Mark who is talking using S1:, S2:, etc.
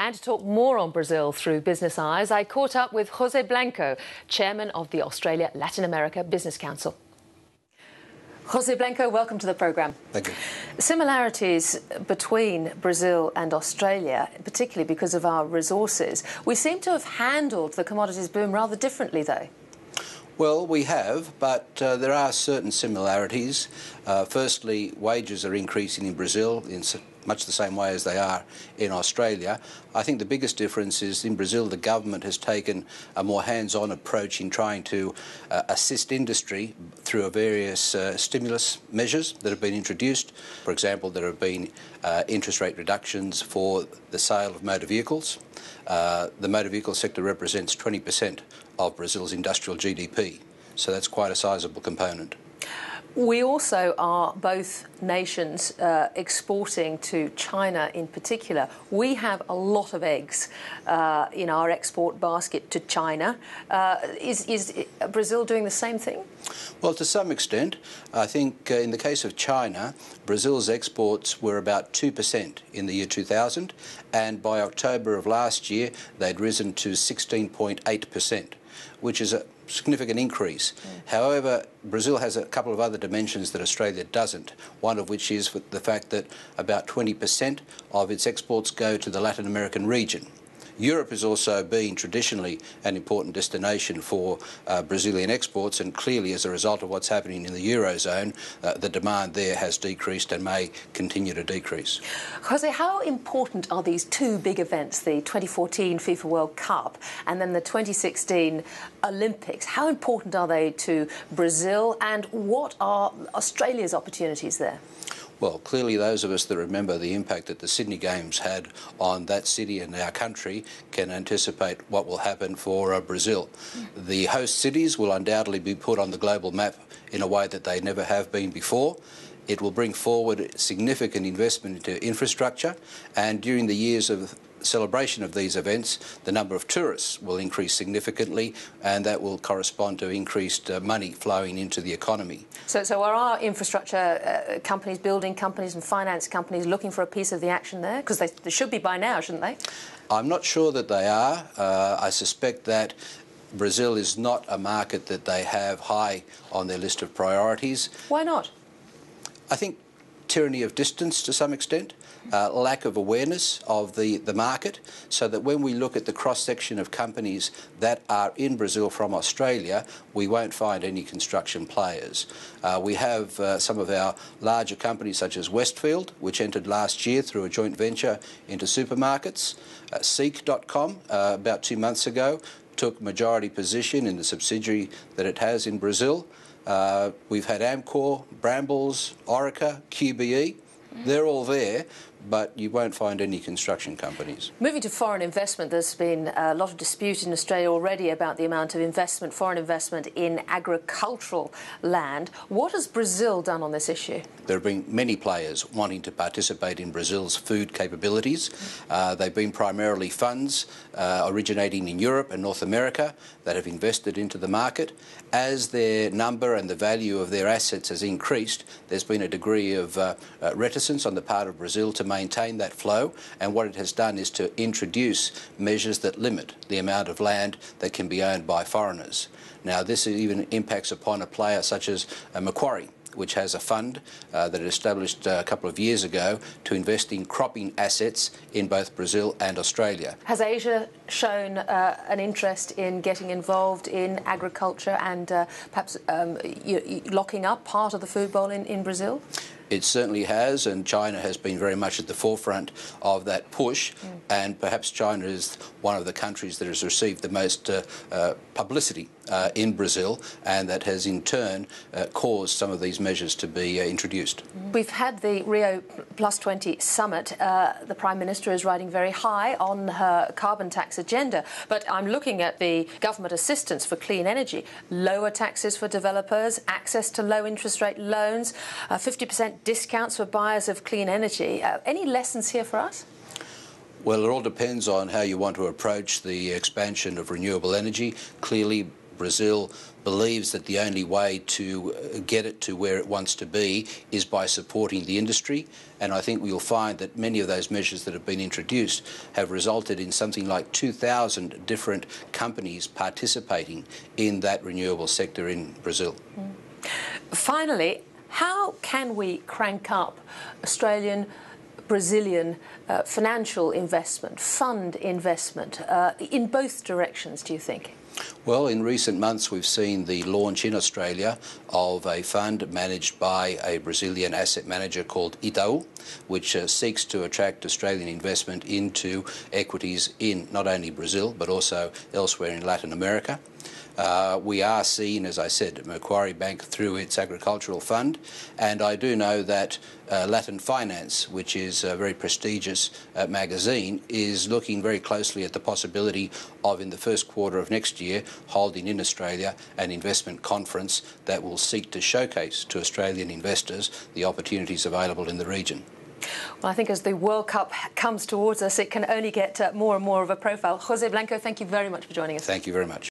S1: And to talk more on Brazil through business eyes, I caught up with Jose Blanco, chairman of the Australia Latin America Business Council. Jose Blanco, welcome to the programme.
S2: Thank you.
S1: Similarities between Brazil and Australia, particularly because of our resources. We seem to have handled the commodities boom rather differently, though.
S2: Well, we have, but there are certain similarities. Firstly, wages are increasing in Brazil in much the same way as they are in Australia. I think the biggest difference is in Brazil the government has taken a more hands-on approach in trying to assist industry through various stimulus measures that have been introduced. For example, there have been interest rate reductions for the sale of motor vehicles. The motor vehicle sector represents 20% of Brazil's industrial GDP, so that's quite a sizable component.
S1: We also are both nations exporting to China in particular. We have a lot of eggs in our export basket to China. Is Brazil doing the same thing?
S2: Well, to some extent. I think in the case of China, Brazil's exports were about 2% in the year 2000, and by October of last year they'd risen to 16.8%, which is a significant increase. However, Brazil has a couple of other dimensions that Australia doesn't, one of which is the fact that about 20% of its exports go to the Latin American region. Europe has also been traditionally an important destination for Brazilian exports, and clearly as a result of what's happening in the Eurozone, the demand there has decreased and may continue to decrease.
S1: Jose, how important are these two big events, the 2014 FIFA World Cup and then the 2016 Olympics? How important are they to Brazil, and what are Australia's opportunities there?
S2: Well, clearly those of us that remember the impact that the Sydney Games had on that city and our country can anticipate what will happen for Brazil. The host cities will undoubtedly be put on the global map in a way that they never have been before. It will bring forward significant investment into infrastructure, and during the years of celebration of these events, the number of tourists will increase significantly, and that will correspond to increased money flowing into the economy.
S1: So are our infrastructure companies, building companies and finance companies looking for a piece of the action there? Because they should be by now, shouldn't they? I'm
S2: not sure that they are. I suspect that Brazil is not a market that they have high on their list of priorities.
S1: Why not?
S2: I think tyranny of distance to some extent. Lack of awareness of the market, so that when we look at the cross-section of companies that are in Brazil from Australia, we won't find any construction players. We have some of our larger companies such as Westfield, which entered last year through a joint venture into supermarkets. Seek.com, about 2 months ago, took majority position in the subsidiary that it has in Brazil. We've had Amcor, Brambles, Orica, QBE. They're all there, but you won't find any construction companies.
S1: Moving to foreign investment, there's been a lot of dispute in Australia already about the amount of investment, foreign investment in agricultural land. What has Brazil done on this issue?
S2: There have been many players wanting to participate in Brazil's food capabilities. They've been primarily funds originating in Europe and North America that have invested into the market. As their number and the value of their assets has increased, there's been a degree of reticence on the part of Brazil to maintain that flow, and what it has done is to introduce measures that limit the amount of land that can be owned by foreigners. Now, this even impacts upon a player such as Macquarie, which has a fund that it established a couple of years ago to invest in cropping assets in both Brazil and Australia.
S1: Has Asia shown an interest in getting involved in agriculture and perhaps locking up part of the food bowl in Brazil?
S2: It certainly has, and China has been very much at the forefront of that push, and perhaps China is one of the countries that has received the most publicity in Brazil, and that has in turn caused some of these measures to be introduced.
S1: We've had the Rio +20 summit. The Prime Minister is riding very high on her carbon tax agenda, but I'm looking at the government assistance for clean energy, lower taxes for developers, access to low interest rate loans, 50% discounts for buyers of clean energy. Any lessons here for us?
S2: Well, it all depends on how you want to approach the expansion of renewable energy. Clearly, Brazil believes that the only way to get it to where it wants to be is by supporting the industry. And I think we'll find that many of those measures that have been introduced have resulted in something like 2,000 different companies participating in that renewable sector in Brazil.
S1: Finally, how can we crank up Australian, Brazilian financial investment, fund investment, in both directions, do you think?
S2: Well, in recent months we've seen the launch in Australia of a fund managed by a Brazilian asset manager called Itaú, which seeks to attract Australian investment into equities in not only Brazil but also elsewhere in Latin America. We are seen, as I said, Macquarie Bank through its agricultural fund, and I do know that Latin Finance, which is a very prestigious magazine, is looking very closely at the possibility of, in the first quarter of next year, holding in Australia an investment conference that will seek to showcase to Australian investors the opportunities available in the region.
S1: Well, I think as the World Cup comes towards us, it can only get more and more of a profile. José Blanco, thank you very much for joining us.
S2: Thank you very much.